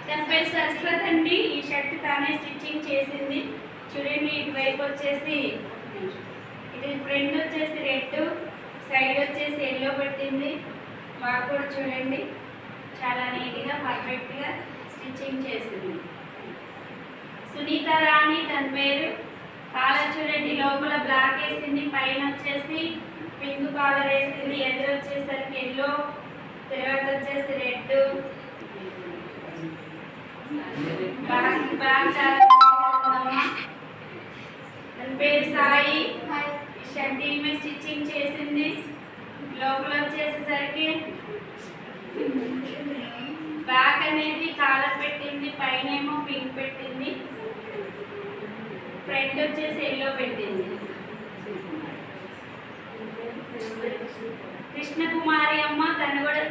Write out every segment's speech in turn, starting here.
తన పేరు సరస్వతి అండి. ఈ షర్ట్ తానే స్టిచ్చింగ్ చేసింది. చూడండి, ఇటువైపు వచ్చేసి ఇది ఫ్రంట్ వచ్చేసి రెడ్, సైడ్ వచ్చేసి ఎల్లో పెట్టింది. బాగా కూడా చూడండి, చాలా నీట్గా పర్ఫెక్ట్గా స్టిచ్చింగ్ చేసింది. సునీత రాణి తన పేరు. కాలర్ చూడండి, లోపల బ్లాక్ వేసింది, పైన వచ్చేసి పింక్ కాలర్ వేసింది, ఎదురు వచ్చేసరికి ఎల్లో, తర్వాత వచ్చేసి రెడ్. బాగా చాలా తన పేరు సాయి. షర్ట్ ఈమె స్టిచ్చింగ్ చేసింది. లోపల వచ్చేసేసరికి బ్యాక్ అనేది కాలర్ పెట్టింది, పైన ఏమో పింక్ పెట్టింది, ఫ్రంట్ వచ్చేసి ఎల్లో పెట్టింది. కృష్ణకుమారి అమ్మ, తను కూడా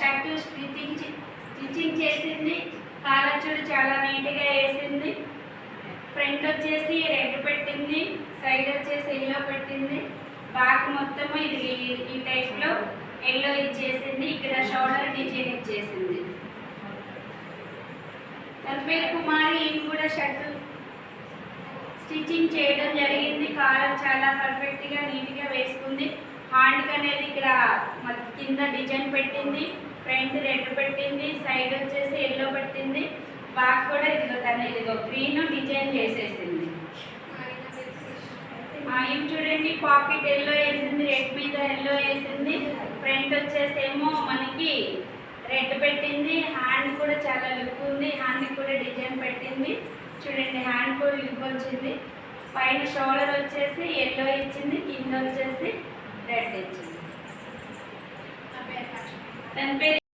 షర్ట్ స్టిచ్చింగ్ చేసింది. కాలర్ చూడు చాలా నీట్గా వేసింది. ఫ్రంట్ వచ్చేసి రెడ్ పెట్టింది, సైడ్ వచ్చేసి ఎల్లో పెట్టింది. బ్యాక్ మొత్తం ఇది ఈ టైప్లో ఎల్లో ఇచ్చేసింది. ఇక్కడ షోల్డర్ డిజైన్ ఇచ్చేసింది. తన పేరు కుమారి. ఈమె కూడా షర్ట్ స్టిచ్చింగ్ చేయడం జరిగింది. కాలర్ చాలా పర్ఫెక్ట్గా నీట్గా వేసుకుంది. హ్యాండ్కి అనేది ఇక్కడ కింద డిజైన్ పెట్టింది, ఫ్రంట్ రెడ్ పెట్టింది, సైడ్ వచ్చేసి ఎల్లో పెట్టింది. బ్యాక్ కూడా ఇదిగో గ్రీన్ డిజైన్ చేసేసింది. ఏం చూడండి, పాకెట్ ఎల్లో వేసింది, రెడ్ మీద ఎల్లో వేసింది. ఫ్రంట్ వచ్చేసేమో మనకి రెడ్ పెట్టింది. హ్యాండ్ కూడా చాలా లుక్ ఉంది, హ్యాండ్కి కూడా డిజైన్ పెట్టింది. చూడండి, హ్యాండ్ కూడా లుక్ వచ్చింది. పైన షోల్డర్ వచ్చేసి ఎల్లో ఇచ్చింది, కింద వచ్చేసి రెడ్ ఇచ్చింది. తన పేరు